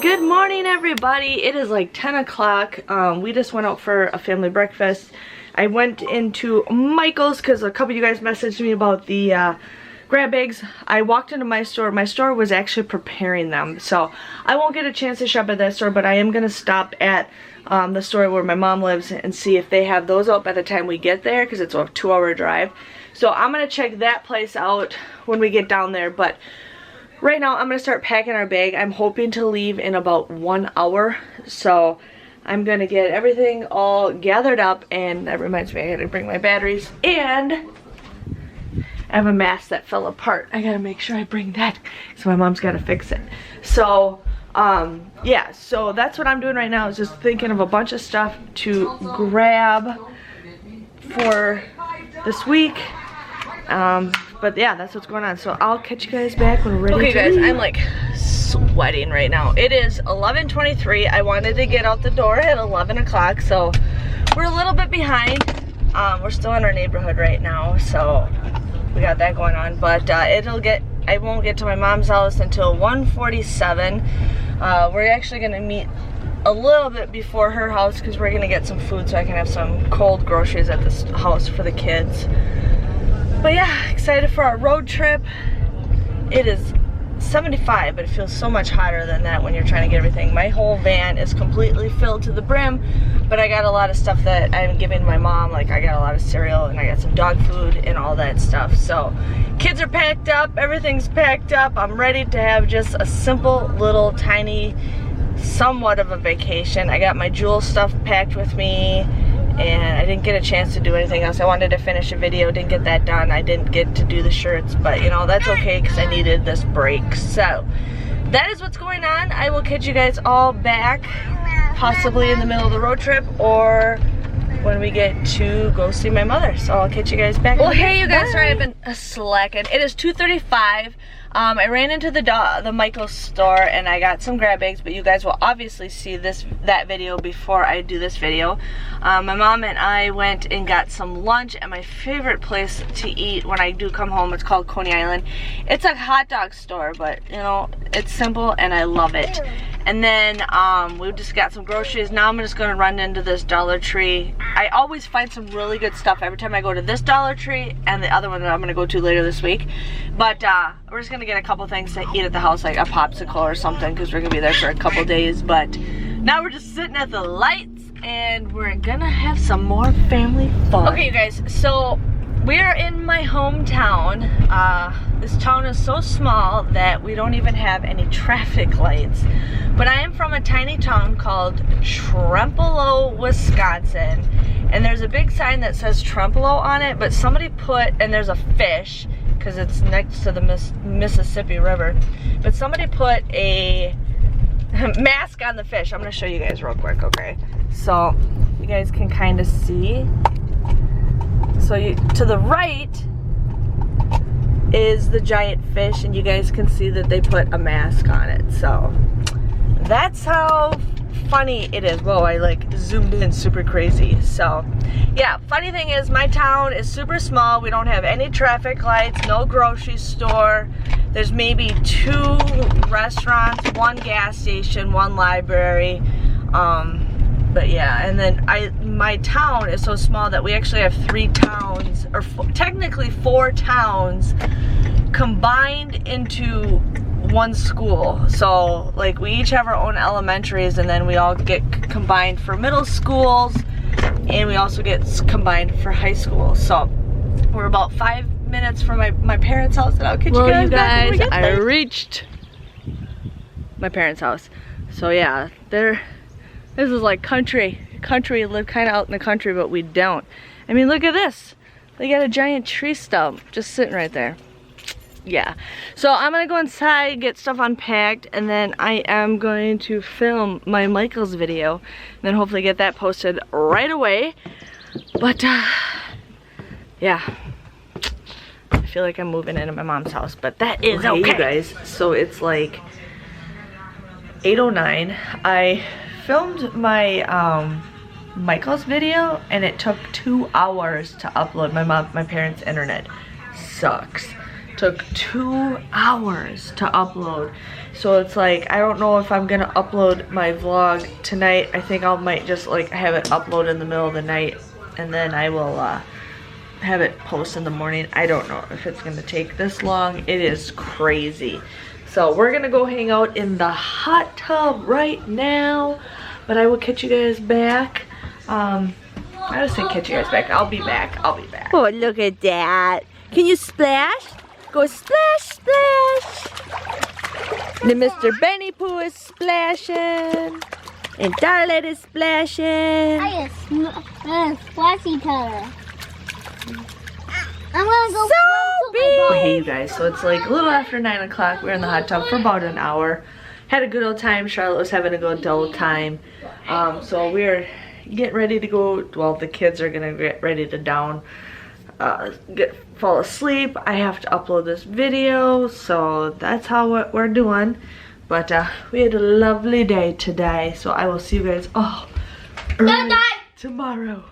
Good morning, everybody. It is like 10 o'clock. We just went out for a family breakfast. I went into Michael's because a couple of you guys messaged me about the grab bags. I walked into my store. My store was actually preparing them, so I won't get a chance to shop at that store, but I am going to stop at the store where my mom lives and see if they have those out by the time we get there, because it's a 2-hour drive. So I'm going to check that place out when we get down there, but right now I'm going to start packing our bag. I'm hoping to leave in about 1 hour, so I'm going to get everything all gathered up, and that reminds me I gotta bring my batteries, and I have a mask that fell apart. I gotta make sure I bring that, so my mom's gotta fix it. So yeah, so that's what I'm doing right now, is just thinking of a bunch of stuff to grab for this week. But yeah, that's what's going on. So I'll catch you guys back when we're ready. Okay guys, I'm like sweating right now. It is 11:23. I wanted to get out the door at 11 o'clock, so we're a little bit behind. We're still in our neighborhood right now, so we got that going on. But I won't get to my mom's house until 1:47. We're actually gonna meet a little bit before her house because we're gonna get some food so I can have some cold groceries at this house for the kids. But yeah, excited for our road trip. It is 75, but it feels so much hotter than that when you're trying to get everything. My whole van is completely filled to the brim, but I got a lot of stuff that I'm giving my mom. Like, I got a lot of cereal and I got some dog food and all that stuff. So kids are packed up, everything's packed up. I'm ready to have just a simple little tiny, somewhat of a vacation. I got my jewel stuff packed with me, and I didn't get a chance to do anything else. I wanted to finish a video, didn't get that done. I didn't get to do the shirts, but you know, that's okay because I needed this break. So that is what's going on. I will catch you guys all back, possibly in the middle of the road trip or when we get to go see my mother. So I'll catch you guys back. Well, hey you guys, sorry I've been slacking. It is 2:35. I ran into the Michael's store and I got some grab bags, but you guys will obviously see that video before I do this video. My mom and I went and got some lunch at my favorite place to eat when I do come home. It's called Coney Island. It's a hot dog store, but you know, it's simple and I love it. And then we just got some groceries. Now I'm just gonna run into this Dollar Tree. I always find some really good stuff every time I go to this Dollar Tree and the other one that I'm gonna go to later this week. But we're just gonna get a couple things to eat at the house, like a popsicle or something, because we're gonna be there for a couple days. But now we're just sitting at the lights and we're gonna have some more family fun. Okay you guys, so we are in my hometown. This town is so small that we don't even have any traffic lights. But I am from a tiny town called Printable, Wisconsin. And there's a big sign that says Printable on it, but somebody put, and there's a fish, because it's next to the Mississippi River. But somebody put a mask on the fish. I'm gonna show you guys real quick, okay? So you guys can kind of see. So to the right is the giant fish, and you guys can see that they put a mask on it. So that's how funny it is. Whoa, I like zoomed in super crazy. So yeah, funny thing is my town is super small. We don't have any traffic lights, no grocery store. There's maybe 2 restaurants, 1 gas station, 1 library. But yeah, and then my town is so small that we actually have 3 towns, or technically 4 towns combined into 1 school. So like we each have our own elementaries, and then we all get combined for middle schools, and we also get combined for high school. So we're about 5 minutes from my parents' house, and I'll catch you guys back when we get there. I reached my parents' house. So yeah, this is like country. We live kind of out in the country, but we don't. I mean, look at this. They got a giant tree stump just sitting right there. Yeah. So I'm gonna go inside, get stuff unpacked, and then I am going to film my Michael's video, and then hopefully get that posted right away. But yeah, I feel like I'm moving into my mom's house, but that is okay. You guys, so it's like 8:09. I filmed my Michael's video, and it took 2 hours to upload. My parents' internet sucks. took 2 hours to upload. So it's like, I don't know if I'm gonna upload my vlog tonight. I think I might just like have it upload in the middle of the night, and then I will have it post in the morning. I don't know if it's gonna take this long. It is crazy. So we're gonna go hang out in the hot tub right now, but I will catch you guys back. I just say catch you guys back. I'll be back. Oh, look at that. Can you splash? Go splash, splash. The Mr. Benny Pooh is splashing. And Darlet is splashing. I just splashy color. I'm gonna go So big. Hey you guys, so it's like a little after 9 o'clock. We're in the hot tub for about an hour. Had a good old time. Charlotte was having a good old time. So we're getting ready to go. Well, the kids are gonna get ready to fall asleep. I have to upload this video, so that's what we're doing. But we had a lovely day today, so I will see you guys early tomorrow.